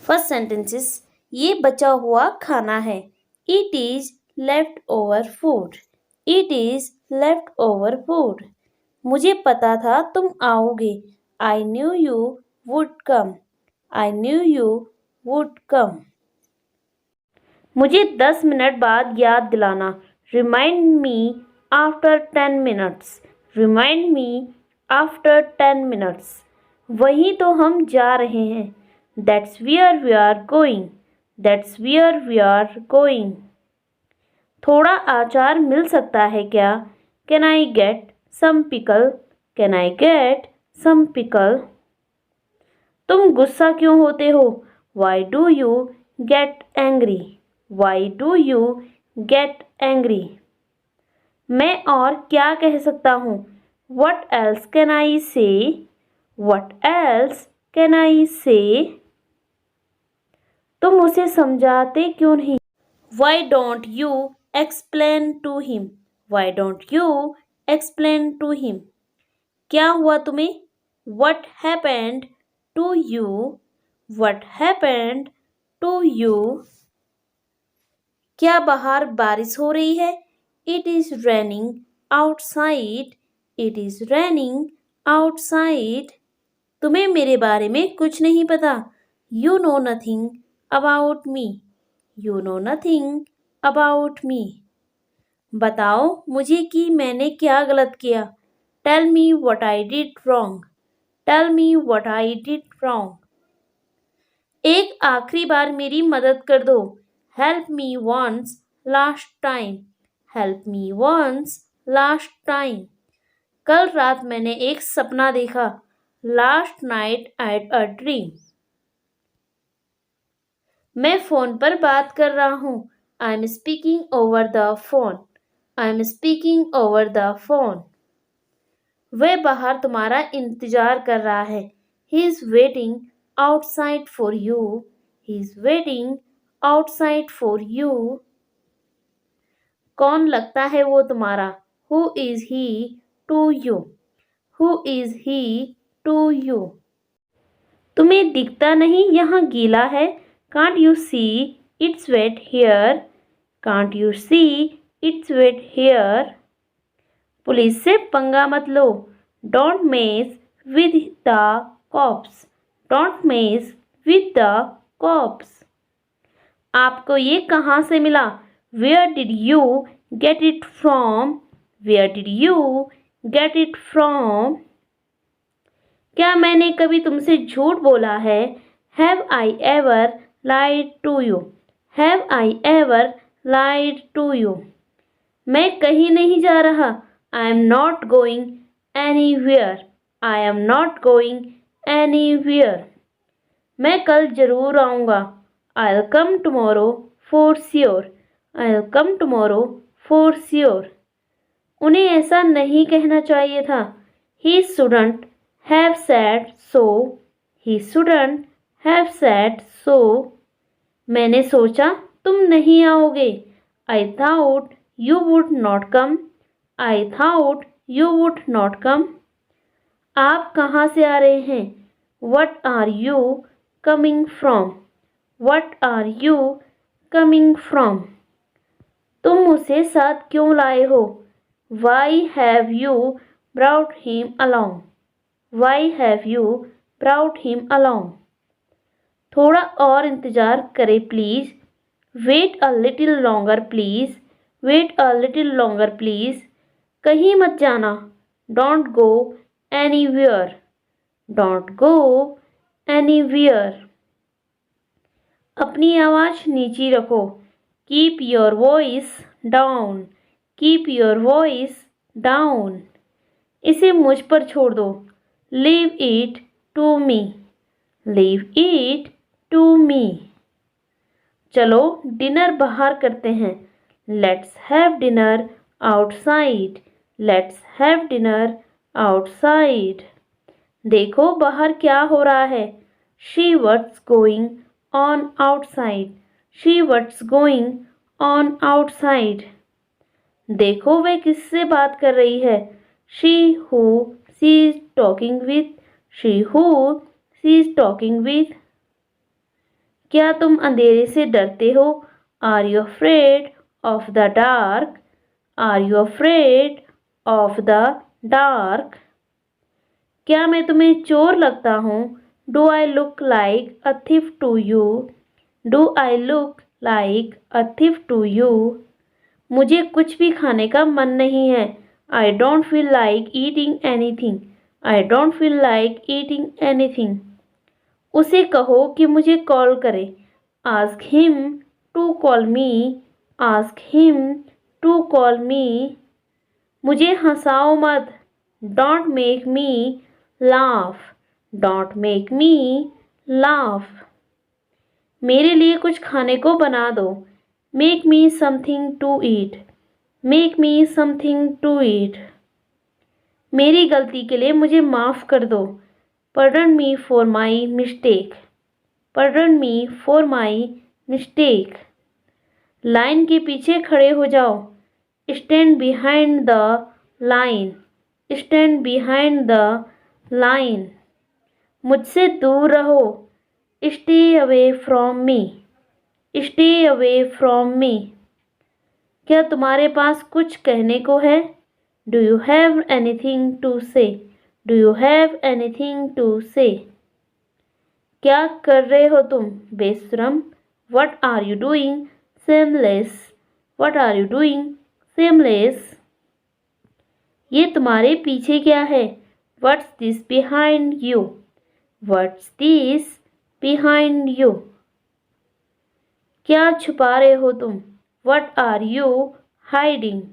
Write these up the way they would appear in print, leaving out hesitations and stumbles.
First sentences, ये बचा हुआ खाना है। It is left over food. It is left over food. मुझे पता था तुम आओगे। I knew you would come. I knew you would come. मुझे 10 मिनट बाद याद दिलाना। Remind me after 10 minutes. Remind me after 10 minutes. वहीं तो हम जा रहे हैं। That's where we are going. That's where we are going. थोड़ा अचार मिल सकता है क्या? Can I get some pickle? Can I get some pickle? तुम गुस्सा क्यों होते हो? Why do you get angry? Why do you get angry? मैं और क्या कह सकता हूँ? वट एल्स कैन आई से? वट एल्स कैन आई से? तुम उसे समझाते क्यों नहीं? Why don't you explain to him? Why don't you explain to him? क्या हुआ तुम्हें? What happened to you? What happened to you? क्या बाहर बारिश हो रही है? It is raining outside. It is raining outside. तुम्हें मेरे बारे में कुछ नहीं पता। You know nothing about me. You know nothing about me. बताओ मुझे कि मैंने क्या गलत किया। Tell me what I did wrong. Tell me what I did wrong. एक आखिरी बार मेरी मदद कर दो। Help me once last time. Help me once last time. कल रात मैंने एक सपना देखा। Last night I had a dream. मैं फोन पर बात कर रहा हूँ। I am speaking over the phone. I am speaking over the phone. वह बाहर तुम्हारा इंतजार कर रहा है। He is waiting outside for you. He is waiting outside for you. कौन लगता है वो तुम्हारा? Who is he to you? Who is he to you? तुम्हें दिखता नहीं यहाँ गीला है? Can't you see it's wet here? Can't you see it's wet here? Police से पंगा मत लो। Don't mess with the cops. Don't mess with the cops. आपको ये कहाँ से मिला? Where did you get it from? Where did you get it from? क्या मैंने कभी तुमसे झूठ बोला है? Have I ever lied to you? Have I ever lied to you? मैं कहीं नहीं जा रहा। I am not going anywhere. I am not going anywhere. मैं कल जरूर आऊँगा। I will come tomorrow for sure. I will come tomorrow for sure. उन्हें ऐसा नहीं कहना चाहिए था। He shouldn't have said so. He shouldn't have said so. मैंने सोचा तुम नहीं आओगे। आई thought you would not come. I thought you would not come. आप कहाँ से आ रहे हैं? What are you coming from? What are you coming from? तुम उसे साथ क्यों लाए हो? Why have you brought him along? Why have you brought him along? थोड़ा और इंतज़ार करें please. Wait a little longer please. Wait a little longer please. कहीं मत जाना। Don't go anywhere. Don't go anywhere. अपनी आवाज़ नीची रखो। Keep your voice down. Keep your voice down. इसे मुझ पर छोड़ दो। Leave it to me. Leave it to me. चलो डिनर बाहर करते हैं। Let's have dinner outside. Let's have dinner outside. देखो बाहर क्या हो रहा है। See what's going on outside. See what's going on outside. देखो वह किससे बात कर रही है। See who she is talking with. See who she is talking with. क्या तुम अंधेरे से डरते हो? Are you afraid of the dark? Are you afraid of the dark? क्या मैं तुम्हें चोर लगता हूँ? Do I look like a thief to you? Do I look like a thief to you? मुझे कुछ भी खाने का मन नहीं है। I don't feel like eating anything. I don't feel like eating anything. उसे कहो कि मुझे कॉल करे। Ask him to call me. Ask him to call me. मुझे हंसाओ मत। Don't make me laugh. Don't make me laugh. मेरे लिए कुछ खाने को बना दो। Make me something to eat. Make me something to eat. मेरी गलती के लिए मुझे माफ़ कर दो। Pardon me for my mistake. Pardon me for my mistake. Line के पीछे खड़े हो जाओ। Stand behind the line. Stand behind the line. मुझसे दूर रहो। Stay away from me. Stay away from me. क्या तुम्हारे पास कुछ कहने को है? Do you have anything to say? Do you have anything to say? क्या कर रहे हो तुम बेशरम? What are you doing? Shameless. What are you doing? Shameless. ये तुम्हारे पीछे क्या है? What's this behind you? What's this behind you? क्या छुपा रहे हो तुम? What are you hiding?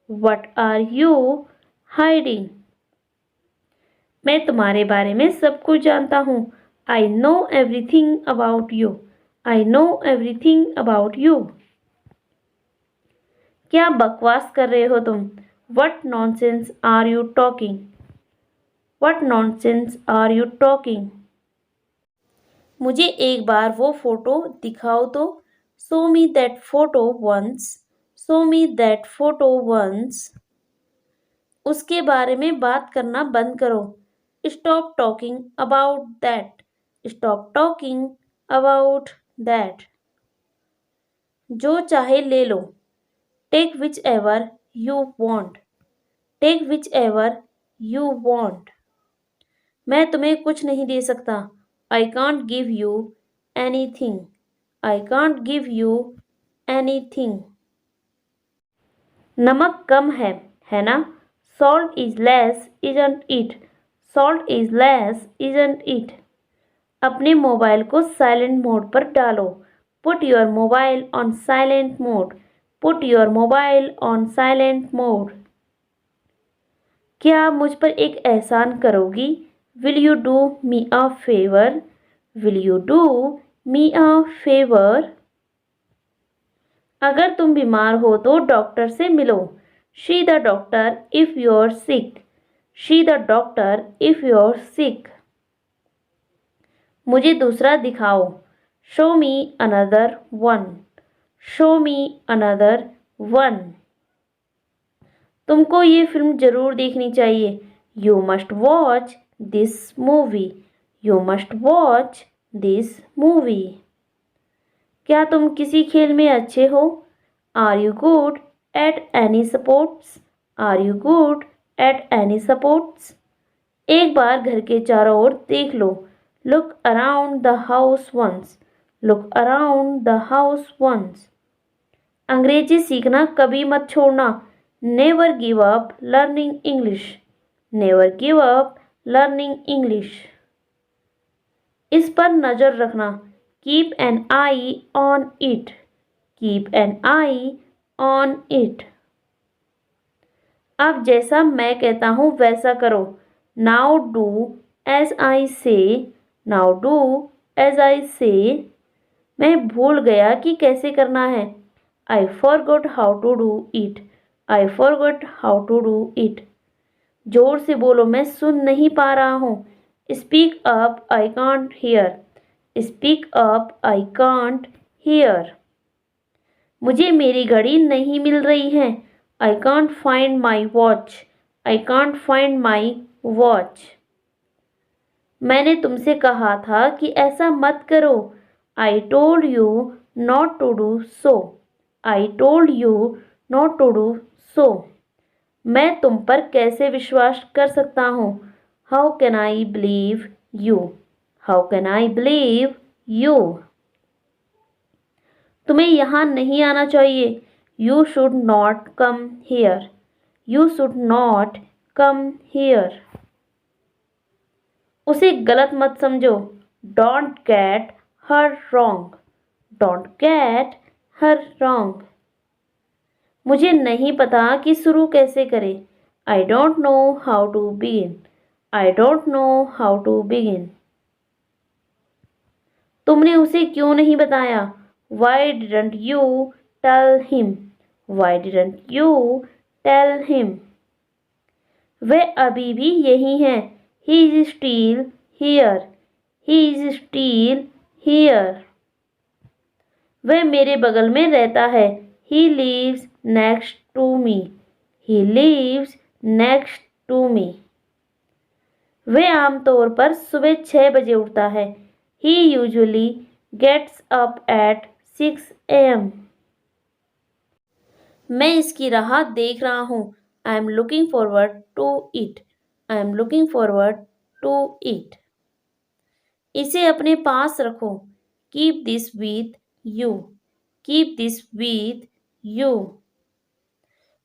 What are you hiding? मैं तुम्हारे बारे में सब कुछ जानता हूँ। I know everything about you. I know everything about you. क्या बकवास कर रहे हो तुम? What nonsense are you talking? What nonsense are you talking? मुझे एक बार वो फोटो दिखाओ तो। Show me that photo once. Show me that photo once. उसके बारे में बात करना बंद करो। Stop talking about that. Stop talking about that. जो चाहे ले लो। Take whichever you want. Take whichever you want. मैं तुम्हें कुछ नहीं दे सकता। I can't give you anything. I can't give you anything. नमक कम है ना? Salt is less, isn't it? Salt is less, isn't it? अपने मोबाइल को साइलेंट मोड पर डालो। Put your mobile on silent mode. Put your mobile on silent mode. क्या मुझ पर एक एहसान करोगी? Will you do me a favor? Will you do me a favor? अगर तुम बीमार हो तो डॉक्टर से मिलो। See the doctor if you're sick. See the doctor if you're sick. मुझे दूसरा दिखाओ। Show me another one. Show me another one. तुमको ये फिल्म जरूर देखनी चाहिए। You must watch this movie. You must watch this movie. क्या तुम किसी खेल में अच्छे हो? Are you good at any sports? Are you good at any sports? एक बार घर के चारों ओर देख लो। Look around the house once. Look around the house once. अंग्रेजी सीखना कभी मत छोड़ना। Never give up learning English. Never give up learning English. इस पर नज़र रखना। Keep an eye on it. Keep an eye on it. अब जैसा मैं कहता हूँ वैसा करो। Now do as I say. Now do as I say. मैं भूल गया कि कैसे करना है। I forgot how to do it. I forgot how to do it. जोर से बोलो, मैं सुन नहीं पा रहा हूँ। Speak up, I can't hear. Speak up, I can't hear. मुझे मेरी घड़ी नहीं मिल रही है। I can't find my watch. I can't find my watch. मैंने तुमसे कहा था कि ऐसा मत करो। I told you not to do so. I told you not to do so. मैं तुम पर कैसे विश्वास कर सकता हूँ? How can I believe you? How can I believe you? तुम्हें यहाँ नहीं आना चाहिए. You should not come here. You should not come here. उसे गलत मत समझो. Don't get her wrong. Don't get her wrong. मुझे नहीं पता कि शुरू कैसे करें. I don't know how to begin. I don't know how to begin. तुमने उसे क्यों नहीं बताया? Why didn't you tell him? Why didn't you tell him? वह अभी भी यही है. He is still here. He is still here. वह मेरे बगल में रहता है. He lives next to me. He lives next to me. वह आमतौर पर सुबह 6 बजे उठता है. He usually gets up at 6 a.m. मैं इसकी राह देख रहा हूँ. I am looking forward to it. I am looking forward to it. इसे अपने पास रखो. Keep this with you. Keep this with you.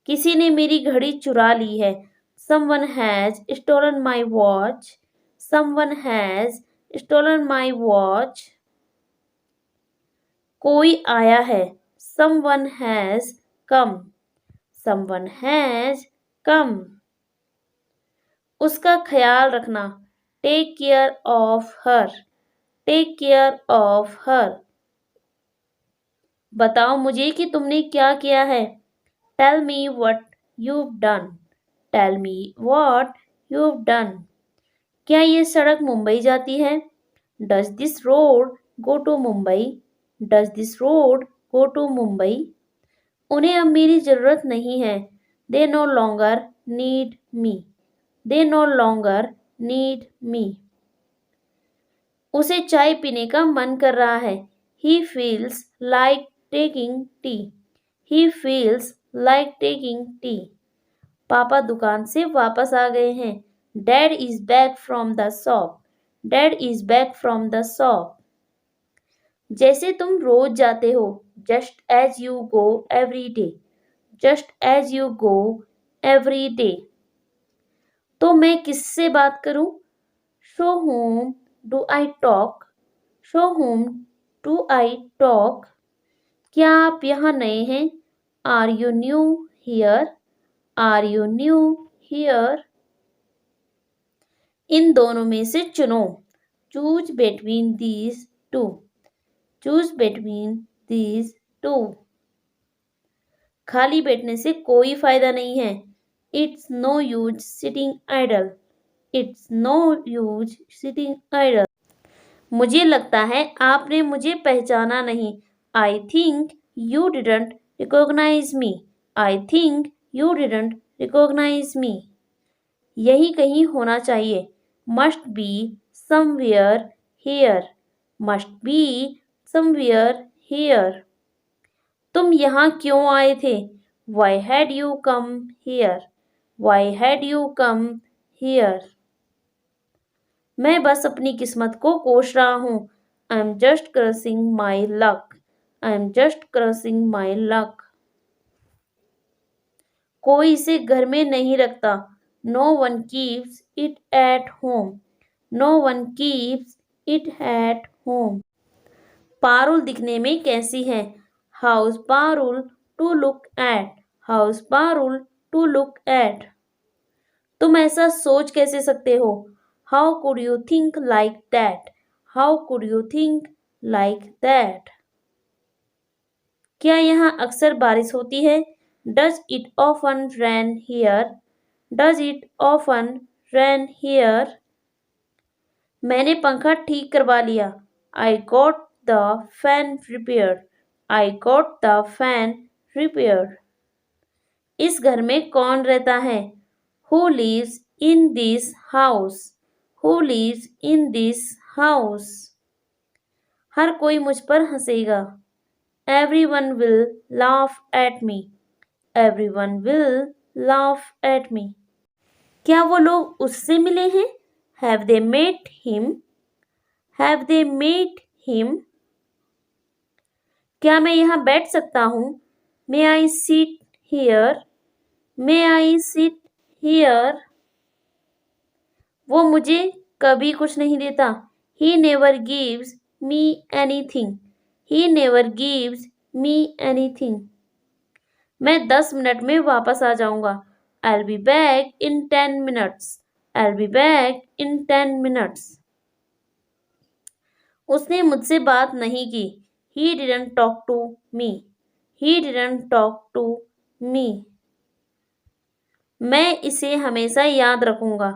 किसी ने मेरी घड़ी चुरा ली है. Someone has stolen my watch. Someone has stolen my watch. कोई आया है. Someone has come. Someone has come. उसका ख्याल रखना. Take care of her. Take care of her. बताओ मुझे कि तुमने क्या किया है. Tell me what you've done. Tell me what you've done. क्या ये सड़क मुंबई जाती है? Does this road go to Mumbai? Does this road go to Mumbai? उन्हें अब मेरी ज़रूरत नहीं है. They no longer need me. They no longer need me. उसे चाय पीने का मन कर रहा है. He feels like taking tea. He feels like taking tea. पापा दुकान से वापस आ गए हैं. Dad is back from the shop. Dad is back from the shop. जैसे तुम रोज जाते हो. Just as you go every day. Just as you go every day. तो मैं किससे बात करूं? Show whom do I talk? Show whom do I talk? क्या आप यहाँ नए हैं? Are you new here? Are you new here? इन दोनों में से चुनो. Choose between these two. Choose between these two. खाली बैठने से कोई फायदा नहीं है. It's no use sitting idle. It's no use sitting idle. मुझे लगता है आपने मुझे पहचाना नहीं. I think you didn't recognize me. I think you didn't recognize me. यही कहीं होना चाहिए. Must be somewhere here. Must be somewhere here. तुम यहाँ क्यों आए थे? Why had you come here? Why had you come here? मैं बस अपनी किस्मत को कोस रहा हूँ. I am just crossing my luck. I am just crossing my luck. कोई इसे घर में नहीं रखता. No one keeps it at home. No one keeps it at home. Parul दिखने में कैसी है? How's Parul to look at? How's Parul to look at? तुम ऐसा सोच कैसे सकते हो? How could you think like that? How could you think like that? क्या यहाँ अक्सर बारिश होती है? Does it often rain here? Does it often rain here? मैंने पंखा ठीक करवा लिया. I got the fan repaired. I got the fan repaired. इस घर में कौन रहता है? Who lives in this house? Who lives in this house? हर कोई मुझ पर हंसेगा। Everyone will laugh at me. Everyone will laugh at me. क्या वो लोग उससे मिले हैं? Have they met him? Have they met him? क्या मैं यहाँ बैठ सकता हूँ? May I sit here? May I sit here? वो मुझे कभी कुछ नहीं देता। He never gives me anything. He never gives me anything. मैं 10 मिनट में वापस आ जाऊंगा। I'll be back in 10 minutes. I'll be back in 10 minutes. उसने मुझसे बात नहीं की। He didn't talk to me. He didn't talk to me. मैं इसे हमेशा याद रखूंगा।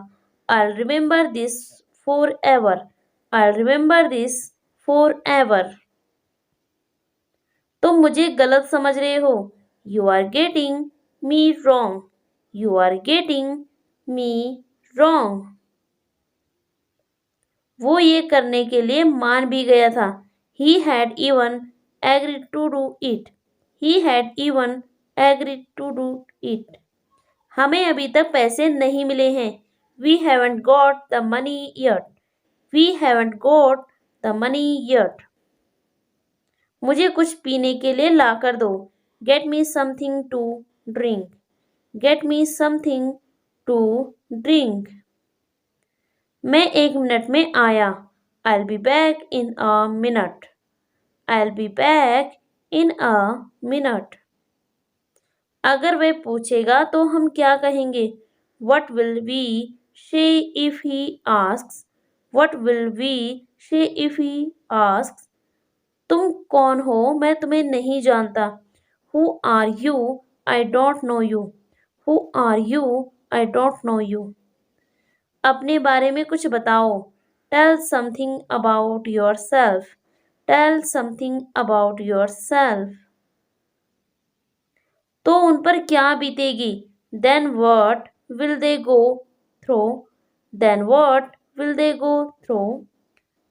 I'll remember this forever. I'll remember this forever. तुम मुझे गलत समझ रहे हो। You are getting me wrong. You are getting me wrong. वो ये करने के लिए मान भी गया था। He had even agreed to do it. He had even agreed to do it. हमें अभी तक पैसे नहीं मिले हैं। We haven't got the money yet. We haven't got the money yet. मुझे कुछ पीने के लिए ला कर दो। Get me something to drink. Get me something to drink. मैं 1 मिनट में आया। I'll be back in a minute. I'll be back in a minute. अगर वह पूछेगा तो हम क्या कहेंगे? What will we say if he asks? What will we say if he asks? तुम कौन हो? मैं तुम्हें नहीं जानता। Who are you? I don't know you. Who are you? I don't know you. अपने बारे में कुछ बताओ। Tell something about yourself. Tell something about yourself. तो उन पर क्या बीतेगी? Then what will they go through? Then what will they go through?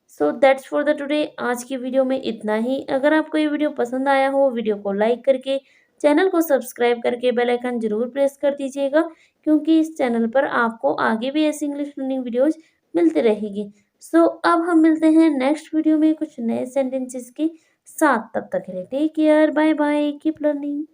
So that's for the today. आज की वीडियो में इतना ही। अगर आपको ये वीडियो पसंद आया हो, वीडियो को लाइक करके, चैनल को सब्सक्राइब करके बेल आइकन जरूर प्रेस कर दीजिएगा, क्योंकि इस चैनल पर आपको आगे भी ऐसी इंग्लिश लर्निंग वीडियोज मिलती रहेगी। सो अब हम मिलते हैं नेक्स्ट वीडियो में कुछ नए सेंटेंसेस के साथ। तब तक के लिए take care, bye bye, keep learning.